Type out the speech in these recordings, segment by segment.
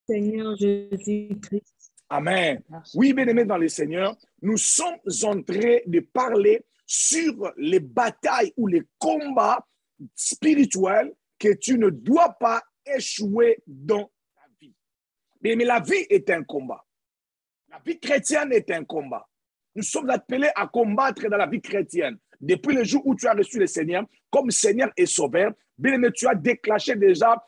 Seigneur Jésus-Christ. Amen. Merci. Oui, bien-aimés dans le Seigneur, nous sommes en train de parler sur les batailles ou les combats spirituels que tu ne dois pas échouer dans ta vie. Mais la vie est un combat. La vie chrétienne est un combat. Nous sommes appelés à combattre dans la vie chrétienne. Depuis le jour où tu as reçu le Seigneur comme Seigneur et Sauveur, bien-aimé, tu as déclenché déjà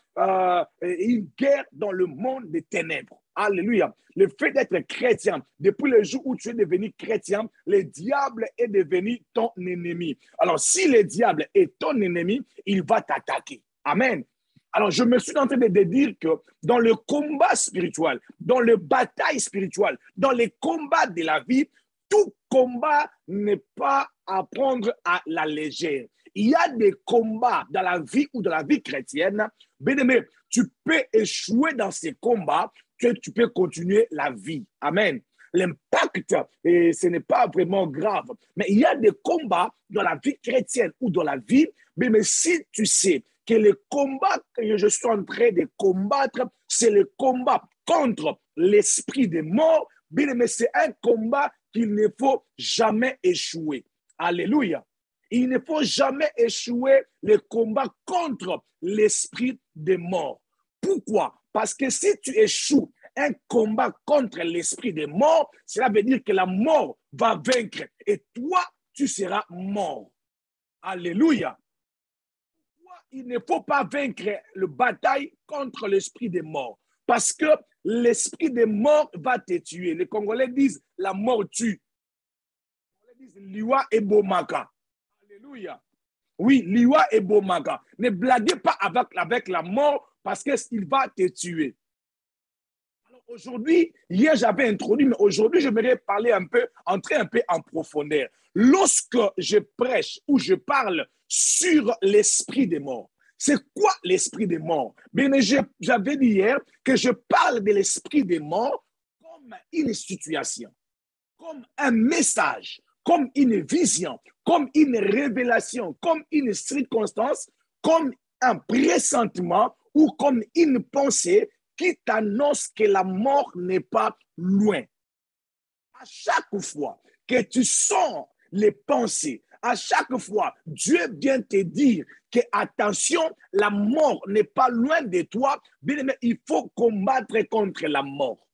une guerre dans le monde des ténèbres. Alléluia. Le fait d'être chrétien, depuis le jour où tu es devenu chrétien, le diable est devenu ton ennemi. Alors, si le diable est ton ennemi, il va t'attaquer. Amen. Alors, je me suis en train de dire que dans le combat spirituel, dans le bataille spirituelle, dans les combats de la vie, tout combat n'est pas à prendre à la légère. Il y a des combats dans la vie ou dans la vie chrétienne. Bien-aimé, tu peux échouer dans ces combats, tu peux continuer la vie. Amen. L'impact, ce n'est pas vraiment grave. Mais il y a des combats dans la vie chrétienne ou dans la vie. Mais si tu sais que le combat que je suis en train de combattre, c'est le combat contre l'esprit des morts, mais c'est un combat qu'il ne faut jamais échouer. Alléluia. Il ne faut jamais échouer le combat contre l'esprit des morts. Pourquoi? Parce que si tu échoues un combat contre l'esprit des morts, cela veut dire que la mort va vaincre et toi, tu seras mort. Alléluia. Il ne faut pas vaincre la bataille contre l'esprit des morts parce que l'esprit des morts va te tuer. Les Congolais disent la mort tue. Les Congolais disent liwa et bomaka. Alléluia. Oui, liwa et bomaka. Ne blaguez pas avec la mort parce qu'il va te tuer. Alors aujourd'hui, hier j'avais introduit, mais aujourd'hui j'aimerais entrer un peu en profondeur. Lorsque je prêche ou je parle sur l'esprit des morts, c'est quoi l'esprit des morts? Bien, j'avais dit hier que je parle de l'esprit des morts comme une situation, comme un message, comme une vision, comme une révélation, comme une circonstance, comme un pressentement ou comme une pensée qui t'annonce que la mort n'est pas loin. À chaque fois que tu sens les pensées, à chaque fois, Dieu vient te dire que, attention, la mort n'est pas loin de toi, mais il faut combattre contre la mort.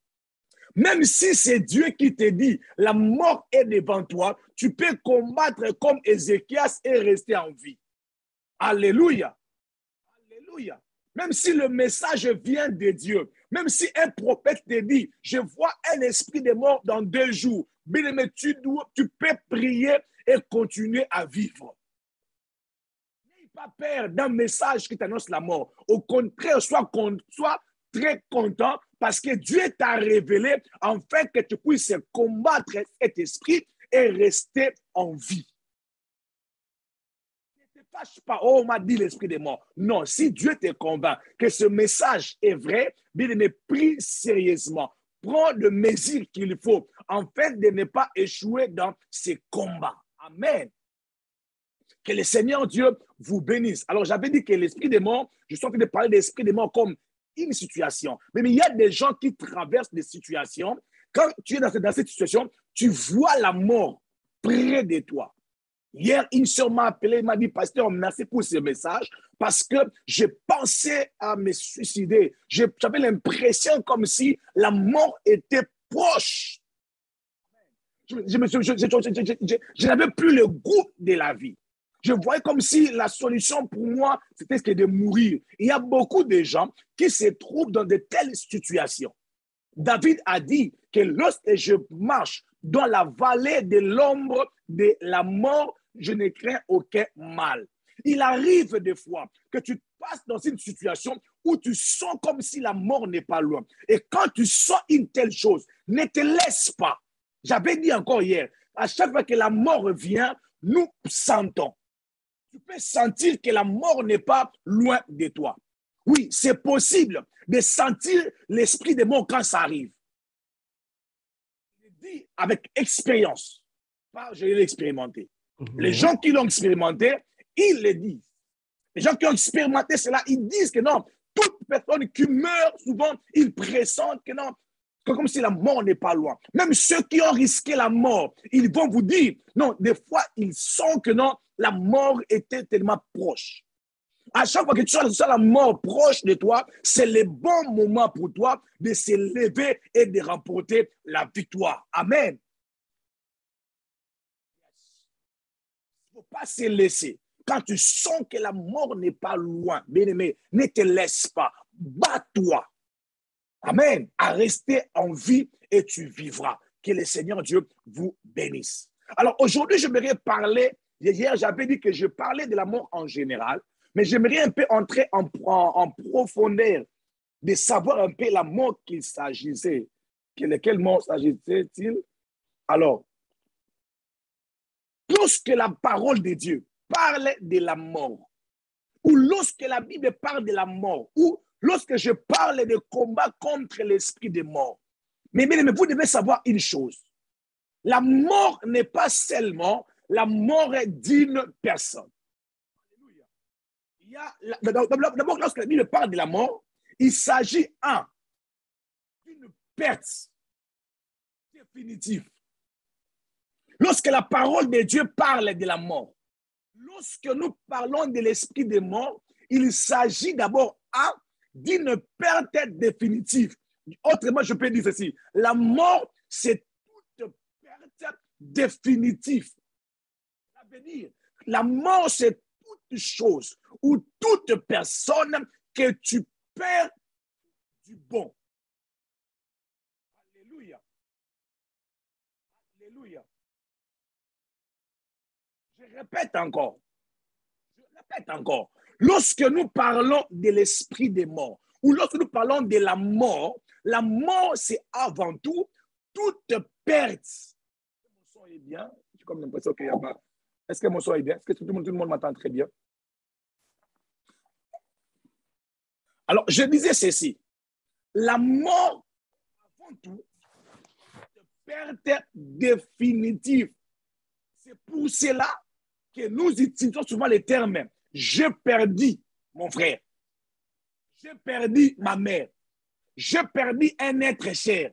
Même si c'est Dieu qui te dit, la mort est devant toi, tu peux combattre comme Ézéchias et rester en vie. Alléluia. Alléluia. Même si le message vient de Dieu, même si un prophète te dit, je vois un esprit de mort dans 2 jours, mais tu peux prier et continuer à vivre. N'aie pas peur d'un message qui t'annonce la mort. Au contraire, sois très content parce que Dieu t'a révélé afin que tu puisses combattre cet esprit et rester en vie. Ne te fâche pas, oh, on m'a dit l'esprit des morts. Non, si Dieu te convainc que ce message est vrai, bien aimé, prie sérieusement. Prends les mesures qu'il faut afin de ne pas échouer dans ces combats. Amen. Que le Seigneur Dieu vous bénisse. Alors, j'avais dit que l'esprit des morts, je suis en train de parler de l'esprit des morts comme une situation. Mais il y a des gens qui traversent des situations. Quand tu es dans cette situation, tu vois la mort près de toi. Hier, une soeur m'a appelé, m'a dit, pasteur, merci pour ce message parce que je pensais à me suicider. J'avais l'impression comme si la mort était proche. Je n'avais plus le goût de la vie. Je voyais comme si la solution pour moi, c'était de mourir. Il y a beaucoup de gens qui se trouvent dans de telles situations. David a dit que lorsque je marche dans la vallée de l'ombre de la mort, je ne crains aucun mal. Il arrive des fois que tu passes dans une situation où tu sens comme si la mort n'est pas loin. Et quand tu sens une telle chose, ne te laisse pas. J'avais dit encore hier, à chaque fois que la mort vient, nous sentons. Tu peux sentir que la mort n'est pas loin de toi. Oui, c'est possible de sentir l'esprit des morts quand ça arrive. Je dis avec expérience, pas je l'ai expérimenté. Les gens qui l'ont expérimenté, ils le disent. Les gens qui ont expérimenté cela, ils disent que non, toute personne qui meurt, souvent, ils pressentent que non, comme si la mort n'est pas loin. Même ceux qui ont risqué la mort, ils vont vous dire, non, des fois, ils sentent que non, la mort était tellement proche. À chaque fois que tu as la mort proche de toi, c'est le bon moment pour toi de se lever et de remporter la victoire. Amen. Il ne faut pas se laisser. Quand tu sens que la mort n'est pas loin, bien-aimé, ne te laisse pas. Bats-toi. Amen. À rester en vie et tu vivras. Que le Seigneur Dieu vous bénisse. Alors aujourd'hui, j'aimerais parler, hier j'avais dit que je parlais de la mort en général, mais j'aimerais un peu entrer en profondeur de savoir un peu la mort qu'il s'agissait. Quelle mort s'agissait-il? Alors, lorsque la parole de Dieu parle de la mort, ou lorsque la Bible parle de la mort, ou lorsque je parle de combat contre l'esprit de mort, mais vous devez savoir une chose. La mort n'est pas seulement la mort d'une personne. D'abord, lorsque la Bible parle de la mort, il s'agit d'une perte définitive. Lorsque la parole de Dieu parle de la mort, lorsque nous parlons de l'esprit de mort, il s'agit d'abord d'une perte définitive. Autrement, je peux dire ceci. La mort, c'est toute perte définitive. Ça veut dire, la mort, c'est toute chose ou toute personne que tu perds du bon. Alléluia. Alléluia. Je répète encore. Lorsque nous parlons de l'esprit des morts, ou lorsque nous parlons de la mort, c'est avant tout toute perte. Mon son est bien? J'ai comme l'impression qu'il n'y a pas. Est-ce que mon son est bien? Est-ce que tout le monde m'entend très bien? Alors, je disais ceci. La mort, avant tout, perte définitive. C'est pour cela que nous utilisons souvent les termes « j'ai perdu mon frère »,« j'ai perdu ma mère »,« j'ai perdu un être cher ».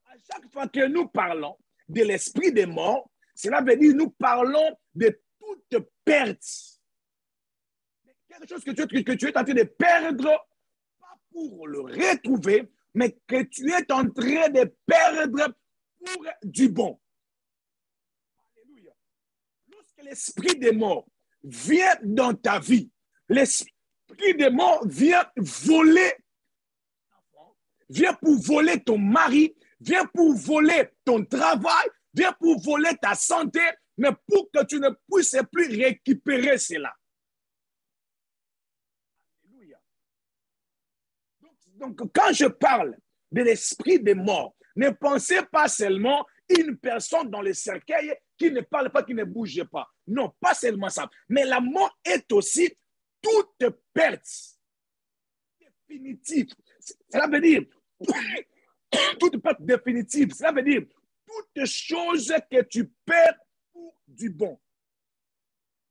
À chaque fois que nous parlons de l'esprit des morts, cela veut dire que nous parlons de toute perte. Quelque chose que tu es en train de perdre, pas pour le retrouver, mais que tu es en train de perdre pour du bon. Alléluia. Lorsque l'esprit des morts vient dans ta vie, l'esprit des morts vient voler, vient pour voler ton mari, vient pour voler ton travail, vient pour voler ta santé, mais pour que tu ne puisses plus récupérer cela. Alléluia. Donc, quand je parle de l'esprit des morts, ne pensez pas seulement une personne dans le cercueil qui ne parle pas, qui ne bouge pas. Non, pas seulement ça. Mais la mort est aussi toute perte définitive. Cela veut dire toute perte définitive. Cela veut dire toute chose que tu perds pour du bon.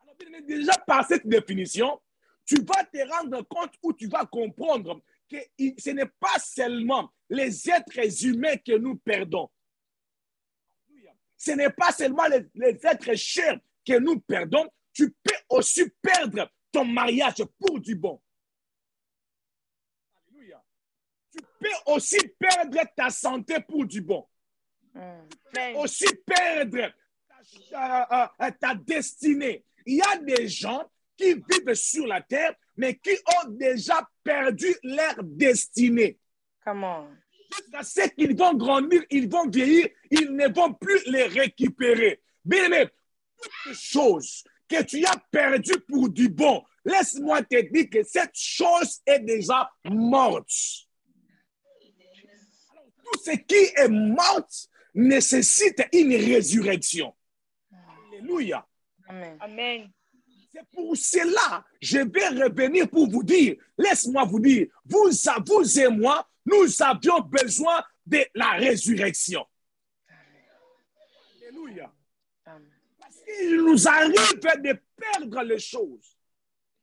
Alors, déjà par cette définition, tu vas te rendre compte ou tu vas comprendre que ce n'est pas seulement les êtres humains que nous perdons. Ce n'est pas seulement les êtres chers que nous perdons. Tu peux aussi perdre ton mariage pour du bon. Alléluia. Tu peux aussi perdre ta santé pour du bon. Tu peux aussi perdre ta destinée. Il y a des gens qui vivent sur la terre, mais qui ont déjà perdu leur destinée. Comment? Jusqu'à ce qu'ils vont grandir, ils vont vieillir, ils ne vont plus les récupérer. Bien aimé, toutes choses que tu as perdues pour du bon, laisse-moi te dire que cette chose est déjà morte. Alors, tout ce qui est mort nécessite une résurrection. Alléluia. Amen. Amen. C'est pour cela que je vais revenir pour vous dire, laisse-moi vous dire, vous et moi, nous avions besoin de la résurrection. Alléluia. Parce qu'il nous arrive de perdre les choses.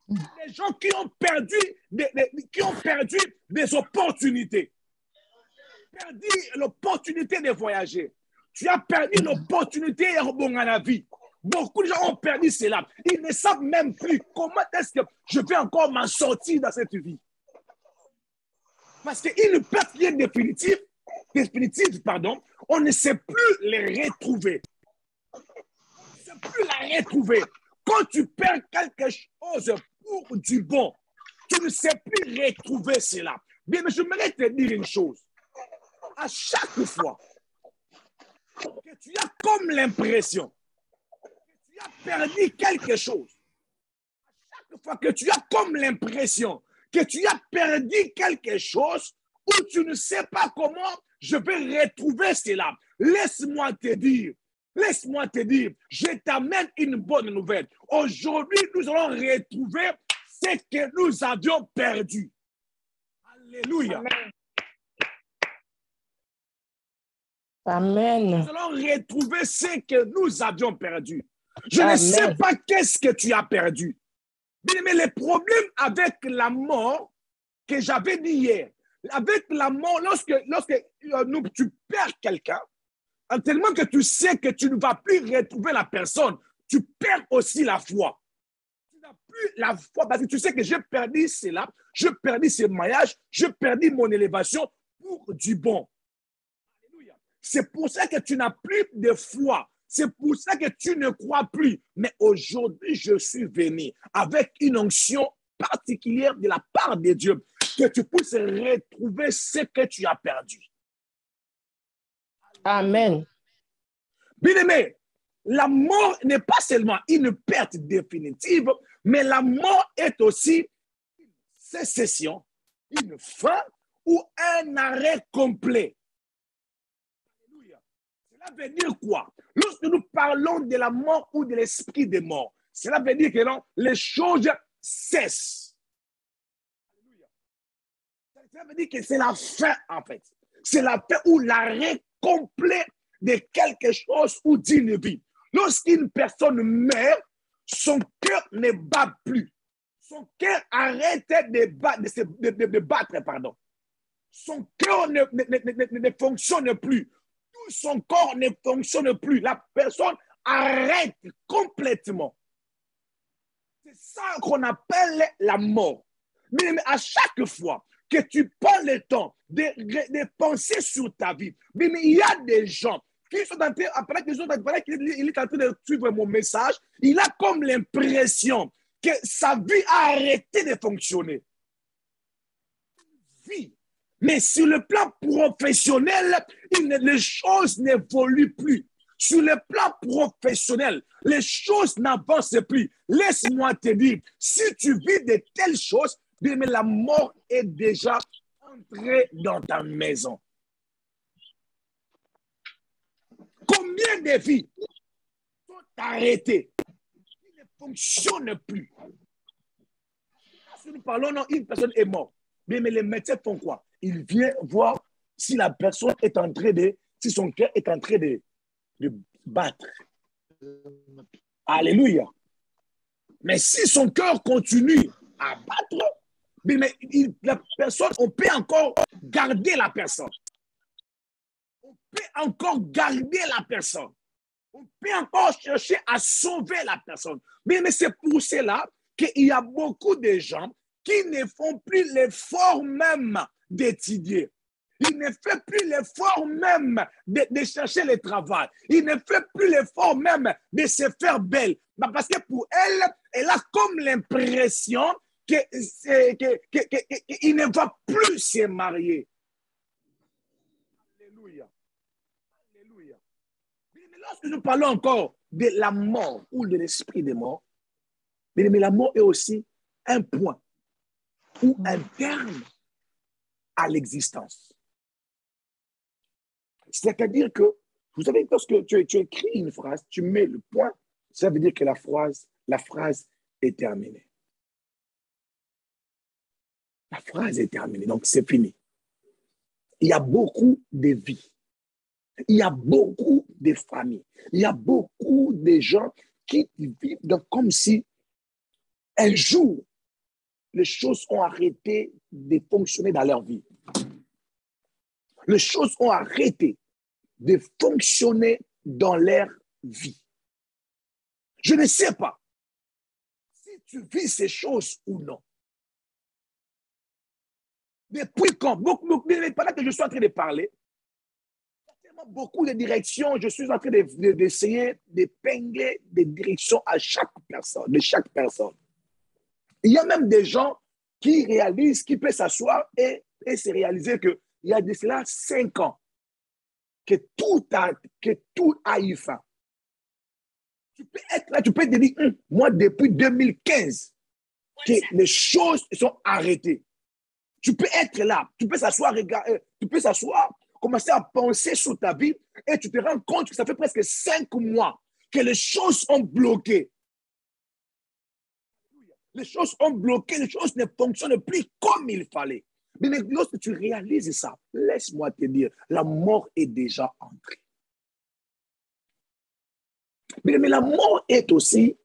Les gens qui ont perdu des opportunités. Perdu l'opportunité de voyager. Tu as perdu l'opportunité de rebondir la vie. Beaucoup de gens ont perdu cela. Ils ne savent même plus comment est-ce que je vais encore m'en sortir dans cette vie. Parce qu'une perte qui est définitive, on ne sait plus les retrouver. On ne sait plus la retrouver. Quand tu perds quelque chose pour du bon, tu ne sais plus retrouver cela. Bien, mais je voudrais te dire une chose. À chaque fois que tu as comme l'impression que tu as perdu quelque chose, à chaque fois que tu as comme l'impression que tu as perdu quelque chose ou tu ne sais pas comment je vais retrouver cela, laisse-moi te dire, je t'amène une bonne nouvelle. Aujourd'hui, nous allons retrouver ce que nous avions perdu. Alléluia. Amen. Amen. Nous allons retrouver ce que nous avions perdu. Je ne sais pas qu'est-ce que tu as perdu. Mais le problème avec la mort que j'avais dit hier, avec la mort, lorsque tu perds quelqu'un, tellement que tu sais que tu ne vas plus retrouver la personne, tu perds aussi la foi. Tu n'as plus la foi parce que tu sais que j'ai perdu cela, j'ai perdu ce mariage, j'ai perdu mon élévation pour du bon. C'est pour ça que tu n'as plus de foi. C'est pour ça que tu ne crois plus. Mais aujourd'hui, je suis venu avec une onction particulière de la part de Dieu, que tu puisses retrouver ce que tu as perdu. Amen. Bien-aimé, la mort n'est pas seulement une perte définitive, mais la mort est aussi une sécession, une fin ou un arrêt complet. Cela veut dire quoi? Lorsque nous parlons de la mort ou de l'esprit de mort, cela veut dire que non, les choses cessent. Cela veut dire que c'est la fin, en fait. C'est la fin ou l'arrêt complet de quelque chose ou d'une vie. Lorsqu'une personne meurt, son cœur ne bat plus. Son cœur arrête de battre, pardon. Son cœur ne fonctionne plus. Tout son corps ne fonctionne plus. La personne arrête complètement. C'est ça qu'on appelle la mort. Mais à chaque fois que tu prends le temps de penser sur ta vie, mais il y a des gens qui sont en train, après qu'il est en train de suivre mon message, il a comme l'impression que sa vie a arrêté de fonctionner. Vie. Mais sur le plan professionnel, les choses n'évoluent plus. Sur le plan professionnel, les choses n'avancent plus. Laisse-moi te dire, si tu vis de telles choses, mais la mort est déjà entrée dans ta maison. Combien de vies sont arrêtées, qui ne fonctionnent plus? Si nous parlons, non, une personne est morte. Mais les médecins font quoi? Ils viennent voir si la personne est en train de, si son cœur est en train de battre. Alléluia. Mais si son cœur continue à battre, mais la personne, on peut encore garder la personne. On peut encore garder la personne. On peut encore chercher à sauver la personne. Mais c'est pour cela qu'il y a beaucoup de gens qui ne font plus l'effort même d'étudier. Il ne fait plus l'effort même de chercher le travail. Il ne fait plus l'effort même de se faire belle. Parce que pour elle, elle a comme l'impression qu'il ne va plus se marier. Alléluia. Alléluia. Mais lorsque nous parlons encore de la mort ou de l'esprit de mort, mais la mort est aussi un point ou un terme à l'existence. C'est-à-dire que, vous savez, lorsque tu écris une phrase, tu mets le point, ça veut dire que la phrase est terminée. La phrase est terminée, donc c'est fini. Il y a beaucoup de vies. Il y a beaucoup de familles. Il y a beaucoup de gens qui vivent comme si un jour, les choses ont arrêté de fonctionner dans leur vie. Les choses ont arrêté de fonctionner dans leur vie. Je ne sais pas si tu vis ces choses ou non. Depuis quand? Pendant que je suis en train de parler, il y a tellement beaucoup de directions, je suis en train d'essayer d'épingler des directions à chaque personne, de chaque personne. Il y a même des gens qui réalisent, qui peuvent s'asseoir et se réaliser qu'il y a de cela 5 ans que tout a eu fin. Tu peux être là, tu peux te dire, moi, depuis 2015, que les choses sont arrêtées. Tu peux être là, tu peux s'asseoir, regarder, tu peux s'asseoir, commencer à penser sur ta vie et tu te rends compte que ça fait presque 5 mois que les choses ont bloqué. Les choses ont bloqué, les choses ne fonctionnent plus comme il fallait. Mais lorsque tu réalises ça, laisse-moi te dire, la mort est déjà entrée. Mais la mort est aussi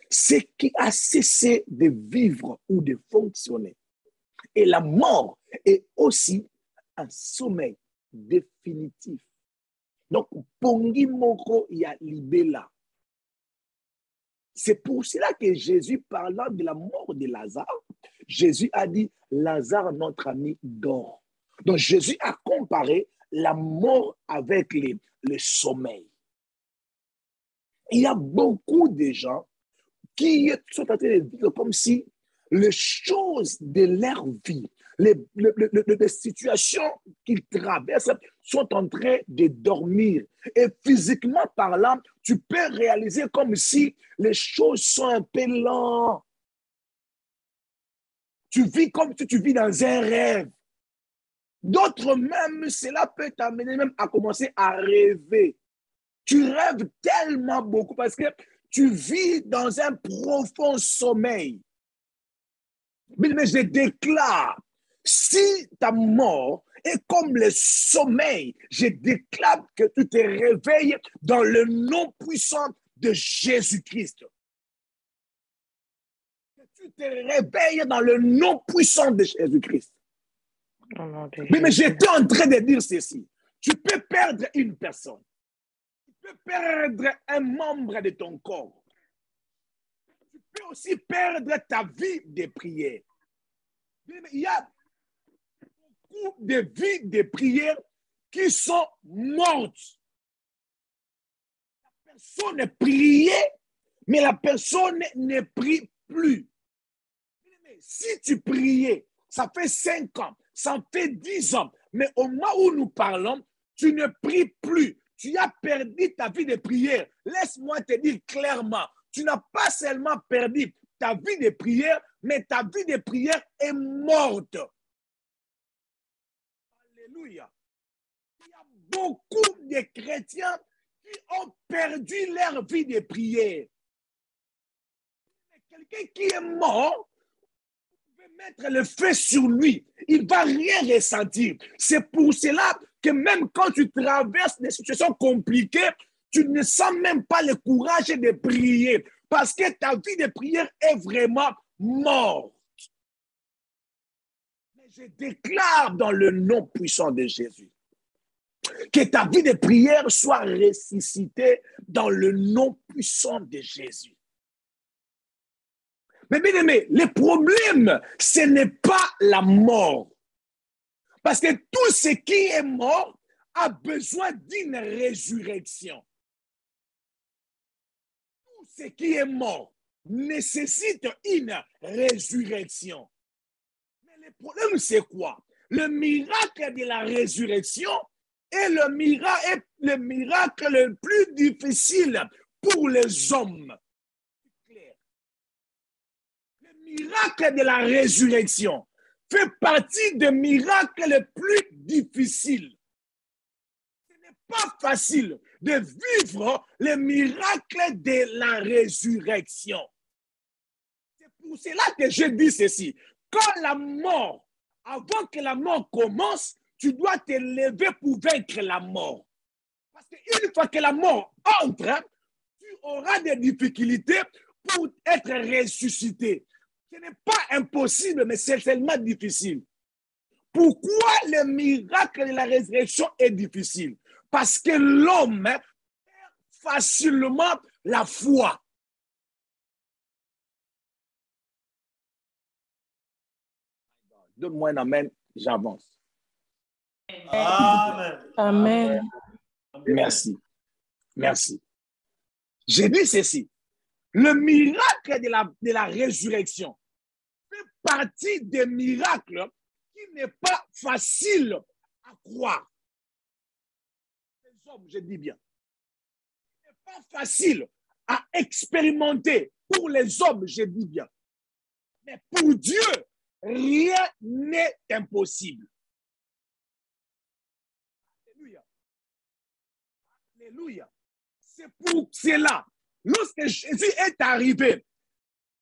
ce qui a cessé de vivre ou de fonctionner. Et la mort est aussi un sommeil définitif. Donc, pongi moko ya libela. C'est pour cela que Jésus, parlant de la mort de Lazare, Jésus a dit, Lazare, notre ami, dort. Donc, Jésus a comparé la mort avec le sommeil. Il y a beaucoup de gens qui sont en train de vivre comme si les choses de leur vie, les situations qu'ils traversent sont en train de dormir. Et physiquement parlant, tu peux réaliser comme si les choses sont un peu lentes. Tu vis comme si tu vis dans un rêve. D'autres même, cela peut t'amener même à commencer à rêver. Tu rêves tellement beaucoup parce que tu vis dans un profond sommeil. Mais je déclare, si ta mort est comme le sommeil, je déclare que tu te réveilles dans le nom puissant de Jésus-Christ. Que tu te réveilles dans le nom puissant de Jésus-Christ. Mais j'étais en train de dire ceci. Tu peux perdre une personne. Tu peux perdre un membre de ton corps. Tu peux aussi perdre ta vie de prière. Il y a beaucoup de vies de prière qui sont mortes. La personne priait, mais la personne ne prie plus. Si tu priais, ça fait 5 ans, ça fait 10 ans, mais au moment où nous parlons, tu ne pries plus. Tu as perdu ta vie de prière. Laisse-moi te dire clairement, tu n'as pas seulement perdu ta vie de prière, mais ta vie de prière est morte. Alléluia. Il y a beaucoup de chrétiens qui ont perdu leur vie de prière. Quelqu'un qui est mort, vous pouvez mettre le feu sur lui. Il ne va rien ressentir. C'est pour cela que même quand tu traverses des situations compliquées, tu ne sens même pas le courage de prier parce que ta vie de prière est vraiment morte. Mais je déclare dans le nom puissant de Jésus que ta vie de prière soit ressuscitée dans le nom puissant de Jésus. Mais bien aimé, le problème, ce n'est pas la mort. Parce que tout ce qui est mort a besoin d'une résurrection. Tout ce qui est mort nécessite une résurrection. Mais le problème, c'est quoi? Le miracle de la résurrection est le miracle le plus difficile pour les hommes. Le miracle de la résurrection fait partie des miracles les plus difficiles. Ce n'est pas facile de vivre le miracle de la résurrection. C'est pour cela que je dis ceci. Quand la mort, avant que la mort commence, tu dois te lever pour vaincre la mort. Parce qu'une fois que la mort entre, tu auras des difficultés pour être ressuscité. Ce n'est pas impossible, mais c'est tellement difficile. Pourquoi le miracle de la résurrection est difficile? Parce que l'homme perd facilement la foi. Donne-moi un amen, j'avance. Amen. Amen. Merci. Merci. J'ai dit ceci. Le miracle de la résurrection fait partie des miracles qui n'est pas facile à croire. Les hommes, je dis bien. Ce n'est pas facile à expérimenter pour les hommes, je dis bien. Mais pour Dieu, rien n'est impossible. Alléluia. Alléluia. C'est pour cela, lorsque Jésus est arrivé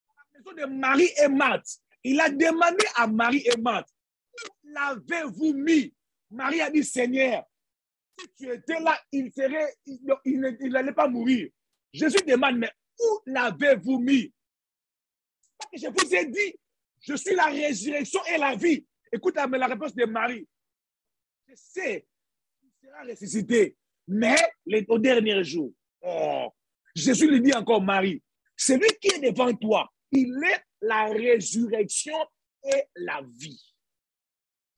à la maison de Marie et Marthe, il a demandé à Marie et Marthe, où l'avez-vous mis? Marie a dit, Seigneur, si tu étais là, il n'allait pas mourir. Jésus demande, mais où l'avez-vous mis? Je vous ai dit, je suis la résurrection et la vie. Écoute la réponse de Marie. Je sais qu'il sera ressuscité, mais au dernier jour. Oh, Jésus lui dit encore, Marie, celui qui est devant toi, il est la résurrection et la vie.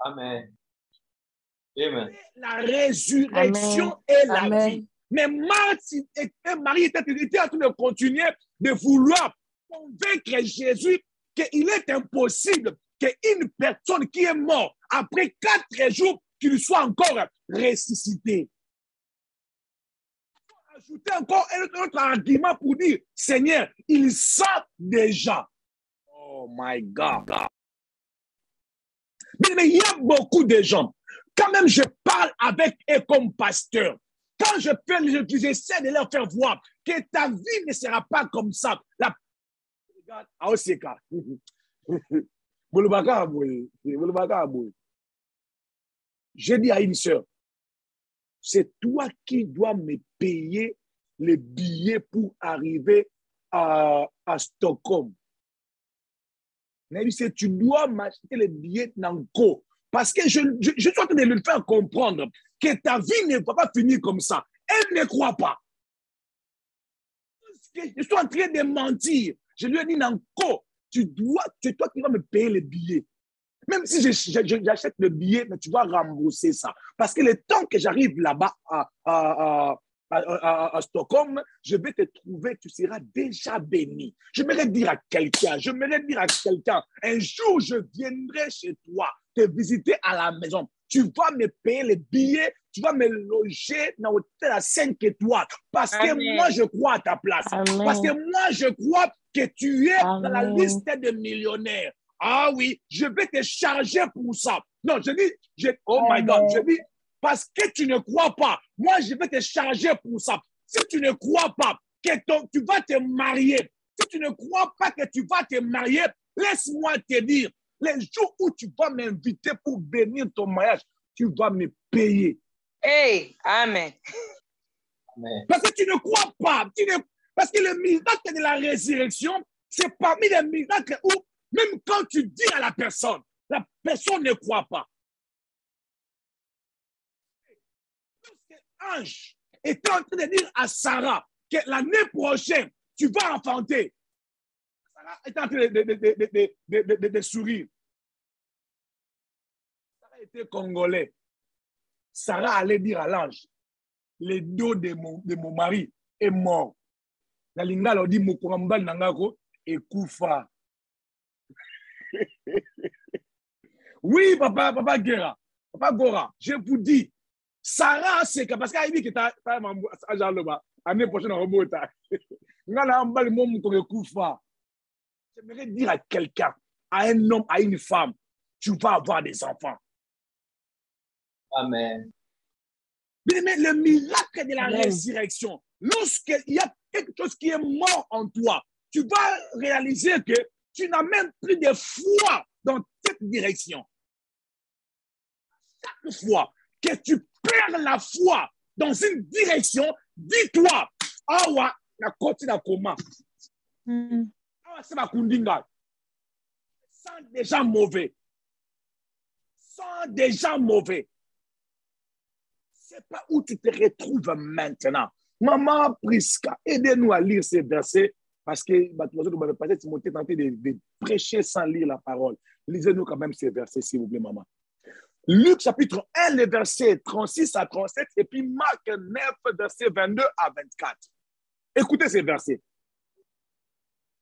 Amen. Amen. La résurrection Amen. et la Amen. vie. Mais Marthe et Marie étaient en train de continuer de vouloir convaincre Jésus qu'il est impossible qu'une personne qui est morte après 4 jours, qu'il soit encore ressuscité. Ajouter encore un autre argument pour dire, Seigneur, il sait déjà. Oh my God. Mais il y a beaucoup de gens. Quand même, je parle avec eux comme pasteur. Quand j'essaie de leur faire voir que ta vie ne sera pas comme ça. Regarde, à Oseka. Je dis à une sœur, c'est toi qui dois me payer les billets pour arriver à Stockholm. Mais tu dois m'acheter les billets Nanko. Parce que je suis en train de lui faire comprendre que ta vie ne va pas finir comme ça. Elle ne croit pas. Je suis en train de mentir. Je lui ai dit, Nanko, c'est toi qui vas me payer les billets. Même si j'achète le billet, mais tu vas rembourser ça. Parce que le temps que j'arrive là-bas à Stockholm, je vais te trouver, tu seras déjà béni. J'aimerais dire à quelqu'un, un jour je viendrai chez toi, te visiter à la maison. Tu vas me payer les billets, tu vas me loger dans l'hôtel à 5 étoiles. Parce que moi, je crois à ta place. Amen. Parce que moi, je crois que tu es Amen. dans la liste des millionnaires. Ah oui, je vais te charger pour ça. Non, je dis, oh my God, je dis, parce que tu ne crois pas, moi je vais te charger pour ça. Si tu ne crois pas que tu vas te marier, si tu ne crois pas que tu vas te marier, laisse-moi te dire, les jours où tu vas m'inviter pour bénir ton mariage, tu vas me payer. Hey, Amen. Amen. Parce que tu ne crois pas. Parce que le miracle de la résurrection, c'est parmi les miracles où, même quand tu dis à la personne ne croit pas. Ange était en train de dire à Sarah que l'année prochaine, tu vas enfanter. Sarah était en train de sourire. Sarah était congolais. Sarah allait dire à l'ange, le dos de mon mari est mort. La lingala a dit, Mokurambal Nangako et Koufa. Oui, papa Guerra, papa Gora, je vous dis, Sarah, c'est que parce qu'elle dit que tu as l'année prochaine, j'aimerais dire à quelqu'un, à un homme, à une femme, tu vas avoir des enfants. Amen. Mais le miracle de la Amen. résurrection, lorsqu'il y a quelque chose qui est mort en toi, tu vas réaliser que tu n'as même plus de foi dans cette direction. Chaque fois que tu perds la foi dans une direction, dis-toi, awa, la côté na comment. Awa, c'est ma kundinga. Sens déjà mauvais. Sens déjà mauvais. Je ne sais pas où tu te retrouves maintenant. Maman Prisca, aidez-nous à lire ces versets parce que Timothée est tenté de prêcher sans lire la parole. Lisez-nous quand même ces versets, s'il vous plaît, maman. Luc chapitre 1, les versets 36 à 37, et puis Marc 9, versets 22 à 24. Écoutez ces versets.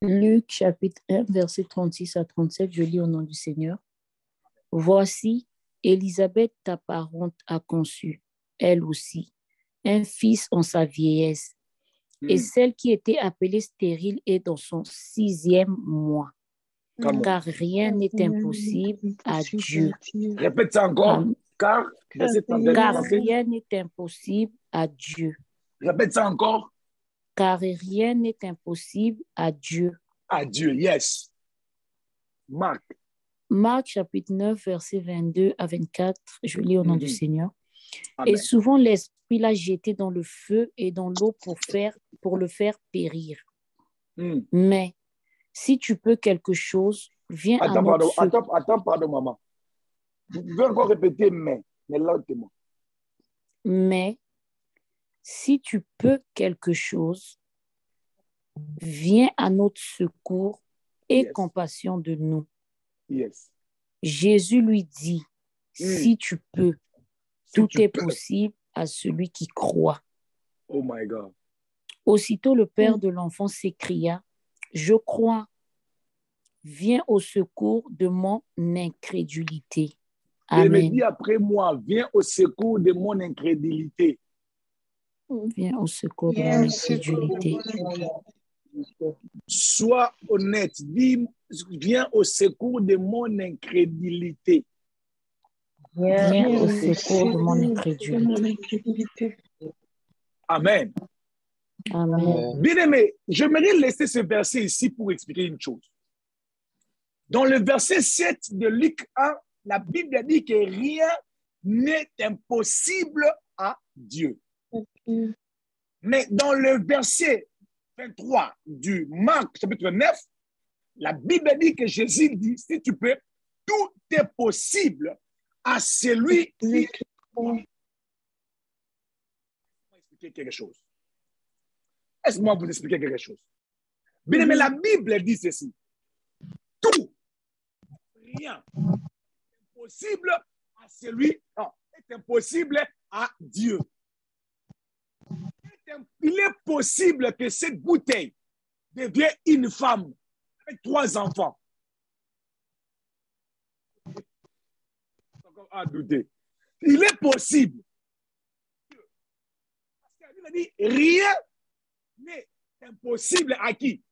Luc chapitre 1, versets 36 à 37, je lis au nom du Seigneur. Voici, Élisabeth, ta parente, a conçu, elle aussi, un fils en sa vieillesse. Et celle qui était appelée stérile est dans son 6e mois. Car rien n'est impossible à Dieu. Répète ça encore. Car rien n'est impossible à Dieu. Répète ça encore. Car rien n'est impossible à Dieu. À Dieu, yes. Marc. Marc chapitre 9, versets 22 à 24, je lis au nom du Seigneur. Amen. Et souvent l'Esprit l'a jeté dans le feu et dans l'eau pour le faire périr. Mais si tu peux quelque chose, viens à notre secours. Attends, pardon, maman. Vous pouvez encore répéter mais lentement. Mais si tu peux quelque chose, viens à notre secours et compassion de nous. Yes. Jésus lui dit, si tu peux, tout est possible à celui qui croit. Oh my God. Aussitôt le père de l'enfant s'écria, je crois, viens au secours de mon incrédulité. Amen. Il me dit après moi, viens au secours de mon incrédulité. Viens au secours de mon incrédulité. Sois honnête, dis, viens au secours de mon incrédulité. Viens au secours de mon incrédulité. Amen. Amen. Bien-aimé, j'aimerais laisser ce verset ici pour expliquer une chose. Dans le verset 7 de Luc 1, la Bible dit que rien n'est impossible à Dieu. Mais dans le verset 23 du Marc chapitre 9, la Bible dit que Jésus dit, si tu peux, tout est possible à celui qui croit. Expliquer quelque chose. Laisse-moi vous expliquer quelque chose. Bien, mais la Bible dit ceci. Tout, rien, est impossible à celui, non, est impossible à Dieu. Il est possible que cette bouteille devienne une femme avec 3 enfants. À douter. Il est possible. Parce que la Bible dit rien n'est impossible à qui?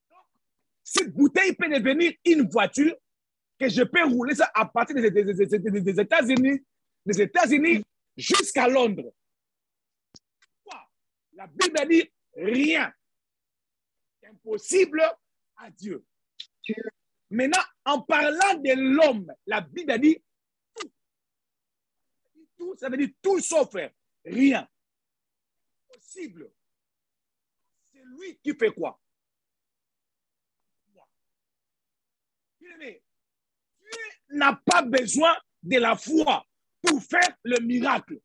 Donc, cette bouteille peut devenir une voiture que je peux rouler ça à partir des États-Unis jusqu'à Londres. La Bible dit rien n'est impossible à Dieu. Maintenant, en parlant de l'homme, la Bible dit tout. Tout, ça veut dire tout sauf rien. Possible. C'est lui qui fait quoi? Dieu n'a pas besoin de la foi pour faire le miracle.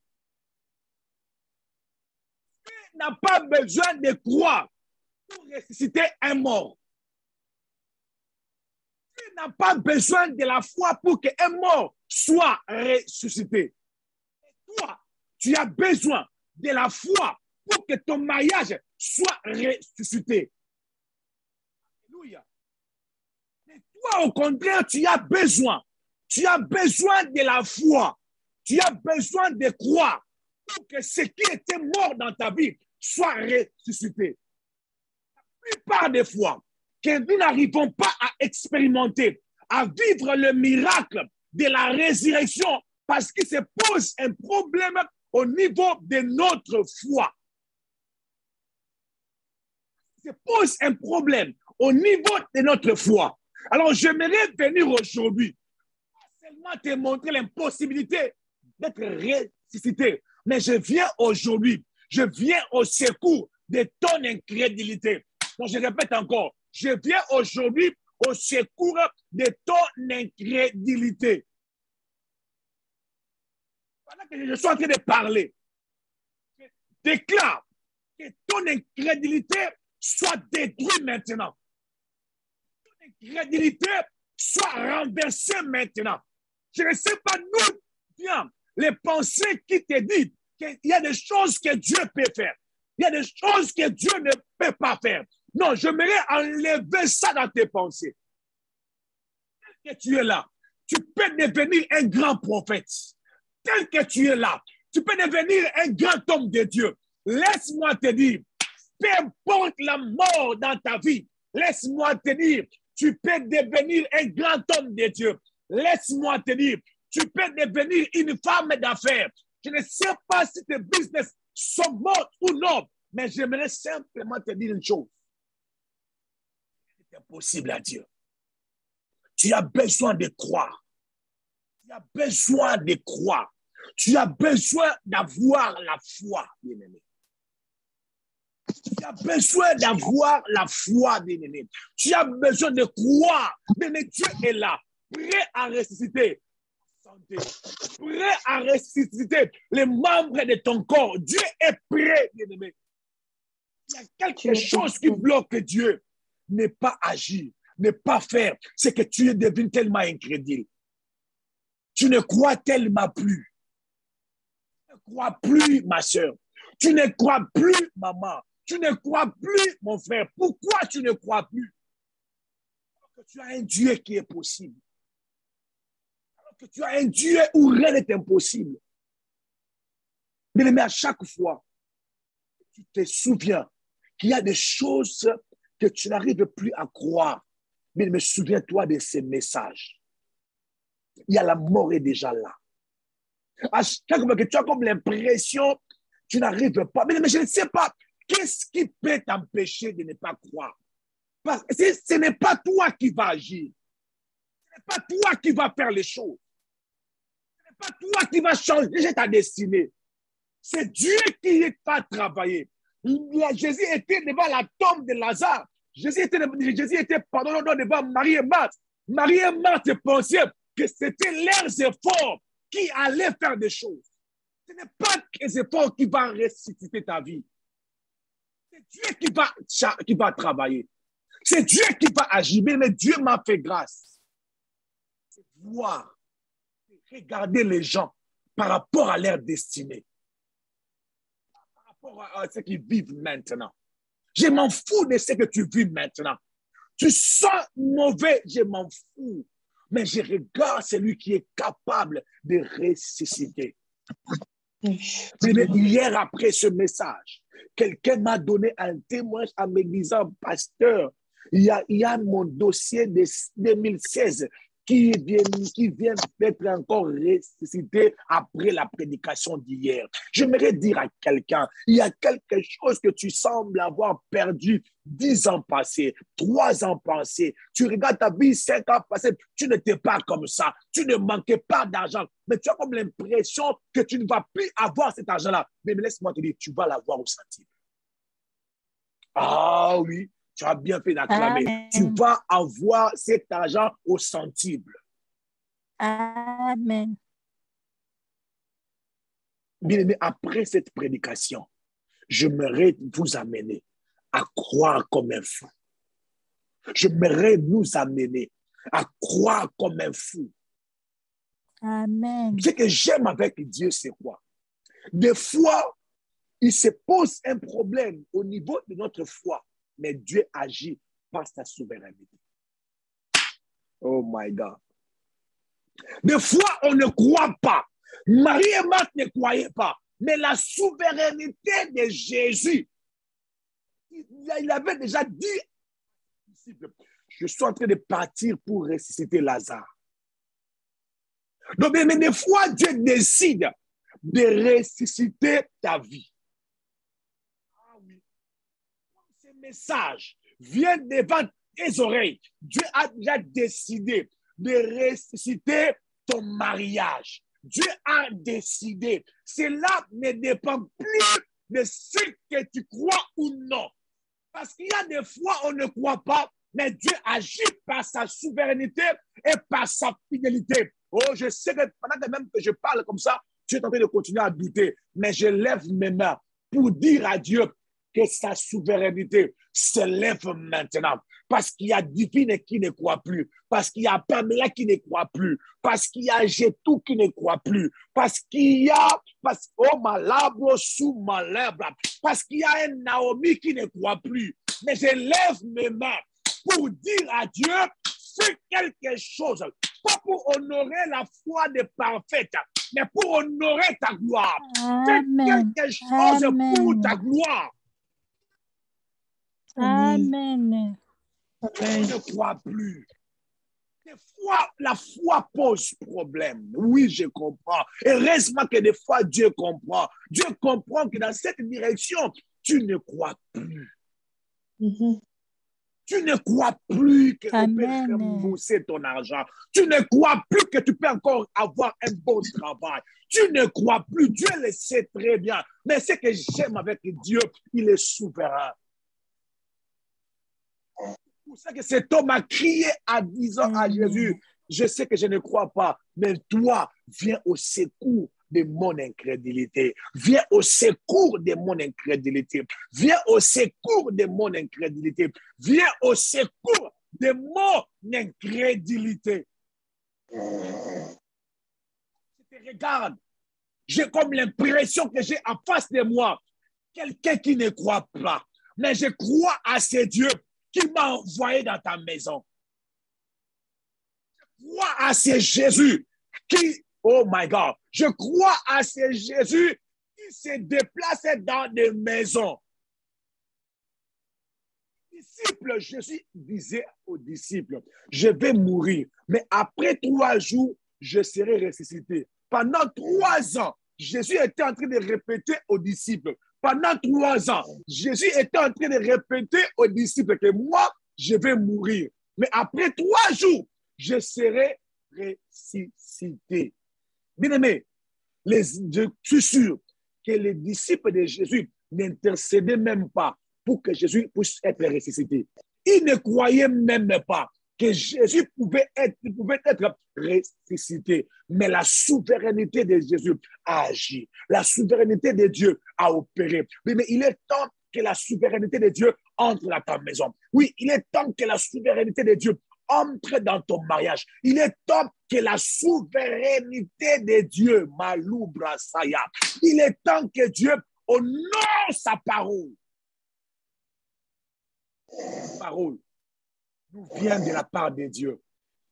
Dieu n'a pas besoin de croire pour ressusciter un mort. Tu n'as pas besoin de la foi pour qu'un mort soit ressuscité. Et toi, tu as besoin de la foi pour que ton mariage soit ressuscité. Alléluia. Et toi, au contraire, tu as besoin de la foi. Tu as besoin de croire pour que ce qui était mort dans ta vie soit ressuscité. La plupart des fois, que nous n'arrivons pas à expérimenter, à vivre le miracle de la résurrection parce qu'il se pose un problème au niveau de notre foi. Il se pose un problème au niveau de notre foi. Alors, j'aimerais venir aujourd'hui, pas seulement te montrer l'impossibilité d'être ressuscité, mais je viens aujourd'hui, je viens au secours de ton incrédulité. Donc, je répète encore, je viens aujourd'hui au secours de ton incrédulité. Pendant que je suis en train de parler, je déclare que ton incrédulité soit détruite maintenant. Ton incrédulité soit renversée maintenant. Je ne sais pas d'où viennent les pensées qui te disent qu'il y a des choses que Dieu peut faire. Il y a des choses que Dieu ne peut pas faire. Non, j'aimerais enlever ça dans tes pensées. Tel que tu es là, tu peux devenir un grand prophète. Tel que tu es là, tu peux devenir un grand homme de Dieu. Laisse-moi te dire, peu importe la mort dans ta vie, laisse-moi te dire, tu peux devenir un grand homme de Dieu. Laisse-moi te dire, tu peux devenir une femme d'affaires. Je ne sais pas si tes business sont morts ou non, mais j'aimerais simplement te dire une chose. C'est impossible à Dieu. Tu as besoin de croire. Tu as besoin de croire. Tu as besoin d'avoir la foi, bien-aimé. Tu as besoin d'avoir la foi, bien-aimé. Tu as besoin de croire. Bien-aimé, Dieu est là, prêt à ressusciter. Prêt à ressusciter les membres de ton corps. Dieu est prêt, bien-aimé. Il y a quelque chose qui bloque Dieu. Ne pas agir, ne pas faire. C'est que tu deviens tellement incrédule. Tu ne crois tellement plus. Tu ne crois plus, ma soeur. Tu ne crois plus, maman. Tu ne crois plus, mon frère. Pourquoi tu ne crois plus? Parce que tu as un Dieu qui est possible. Que tu as un Dieu où rien n'est impossible. Mais à chaque fois, tu te souviens qu'il y a des choses que tu n'arrives plus à croire. Mais souviens-toi de ces messages. Il y a la mort est déjà là. À chaque fois que tu as comme l'impression, tu n'arrives pas. Mais je ne sais pas, qu'est-ce qui peut t'empêcher de ne pas croire? Parce que ce n'est pas toi qui vas agir. Ce n'est pas toi qui vas faire les choses. Pas toi qui vas changer ta destinée. C'est Dieu qui va travailler. Jésus était devant la tombe de Lazare. Jésus était devant Marie et Marthe. Marie et Marthe pensaient que c'était leurs efforts qui allaient faire des choses. Ce n'est pas les efforts qui vont ressusciter ta vie. C'est Dieu qui va travailler. C'est Dieu qui va agir. Mais Dieu m'a fait grâce. C'est voir. Regardez les gens par rapport à leur destinée, par rapport à ce qu'ils vivent maintenant. Je m'en fous de ce que tu vis maintenant. Tu sens mauvais, je m'en fous. Mais je regarde celui qui est capable de ressusciter. Hier, après ce message, quelqu'un m'a donné un témoignage en me disant, pasteur, il y a mon dossier de 2016 qui vient d'être encore ressuscité après la prédication d'hier. J'aimerais dire à quelqu'un, il y a quelque chose que tu sembles avoir perdu 10 ans passés, 3 ans passés. Tu regardes ta vie 5 ans passés, tu n'étais pas comme ça. Tu ne manquais pas d'argent, mais tu as comme l'impression que tu ne vas plus avoir cet argent-là. Mais laisse-moi te dire, tu vas l'avoir au centime. Ah oui. Tu as bien fait d'acclamer. Amen. Tu vas avoir cet argent au centime. Amen. Bien-aimé, après cette prédication, j'aimerais vous amener à croire comme un fou. J'aimerais nous amener à croire comme un fou. Amen. Ce que j'aime avec Dieu, c'est quoi? Des fois, il se pose un problème au niveau de notre foi. Mais Dieu agit par sa souveraineté. Oh my God. Des fois, on ne croit pas. Marie et Marthe ne croyaient pas. Mais la souveraineté de Jésus, il avait déjà dit, je suis en train de partir pour ressusciter Lazare. Donc, mais des fois, Dieu décide de ressusciter ta vie. Message vient devant tes oreilles. Dieu a déjà décidé de ressusciter ton mariage. Dieu a décidé. Cela ne dépend plus de ce que tu crois ou non. Parce qu'il y a des fois, on ne croit pas, mais Dieu agit par sa souveraineté et par sa fidélité. Oh, je sais que pendant que même que je parle comme ça, tu es en train de continuer à douter, mais je lève mes mains pour dire à Dieu que sa souveraineté s'élève maintenant. Parce qu'il y a Divine qui ne croit plus. Parce qu'il y a Pamela qui ne croit plus. Parce qu'il y a Jetou qui ne croit plus. Parce qu'il y a, oh malabre sous malabre. Parce qu'il y a un Naomi qui ne croit plus. Mais je lève mes mains pour dire à Dieu, fais quelque chose. Pas pour honorer la foi des parfaits, mais pour honorer ta gloire. Amen. Fais quelque chose Amen. pour ta gloire. Amen. Je ne crois plus. Des fois, la foi pose problème. Oui, je comprends. Heureusement que des fois, Dieu comprend. Dieu comprend que dans cette direction, tu ne crois plus. Tu ne crois plus que tu peux rembourser ton argent. Tu ne crois plus que tu peux encore avoir un bon travail. Tu ne crois plus. Dieu le sait très bien. Mais ce que j'aime avec Dieu, il est souverain. C'est pour ça que cet homme a crié en disant à Jésus, je sais que je ne crois pas, mais toi, viens au secours de mon incrédulité. Viens au secours de mon incrédulité. Viens au secours de mon incrédulité. Viens au secours de mon incrédulité. Je te regarde. J'ai comme l'impression que j'ai en face de moi quelqu'un qui ne croit pas. Mais je crois à ce Dieu qui m'a envoyé dans ta maison. Je crois à ce Jésus qui, oh my God, je crois à ce Jésus qui se déplace dans des maisons. Disciples, Jésus disait aux disciples, je vais mourir, mais après 3 jours, je serai ressuscité. Pendant 3 ans, Jésus était en train de répéter aux disciples. Pendant 3 ans, Jésus était en train de répéter aux disciples que moi, je vais mourir. Mais après 3 jours, je serai ressuscité. Bien-aimés, je suis sûr que les disciples de Jésus n'intercédaient même pas pour que Jésus puisse être ressuscité. Ils ne croyaient même pas que Jésus pouvait être ressuscité. Mais la souveraineté de Jésus a agi. La souveraineté de Dieu a opéré. Mais il est temps que la souveraineté de Dieu entre dans ta maison. Oui, il est temps que la souveraineté de Dieu entre dans ton mariage. Il est temps que la souveraineté de Dieu, Malou Brasaya, il est temps que Dieu honore sa parole. Parole nous vient de la part de Dieu.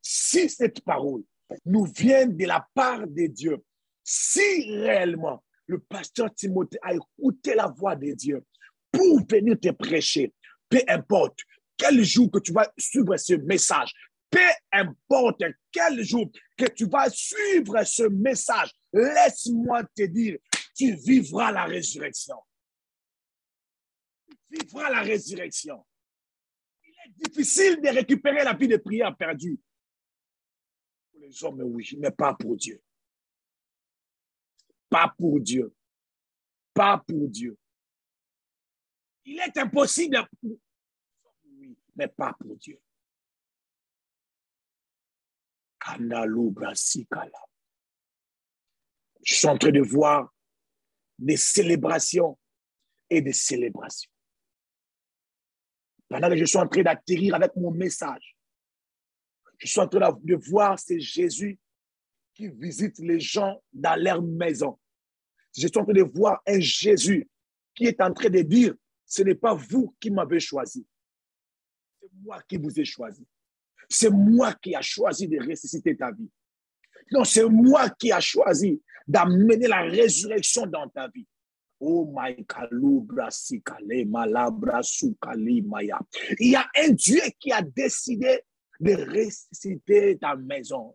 Si cette parole nous vient de la part de Dieu, si réellement le pasteur Timothée a écouté la voix de Dieu pour venir te prêcher, peu importe quel jour que tu vas suivre ce message, peu importe quel jour que tu vas suivre ce message, laisse-moi te dire, tu vivras la résurrection. Tu vivras la résurrection. Il est difficile de récupérer la vie de prière perdue. Pour les hommes, oui, mais pas pour Dieu. Pas pour Dieu. Pas pour Dieu. Il est impossible, oui, mais pas pour Dieu. Je suis en train de voir des célébrations et des célébrations. Pendant que je suis en train d'atterrir avec mon message, je suis en train de voir ce Jésus qui visite les gens dans leur maison. Je suis en train de voir un Jésus qui est en train de dire, ce n'est pas vous qui m'avez choisi. C'est moi qui vous ai choisi. C'est moi qui ai choisi de ressusciter ta vie. Non, c'est moi qui ai choisi d'amener la résurrection dans ta vie. Oh my God. Il y a un Dieu qui a décidé de ressusciter ta maison.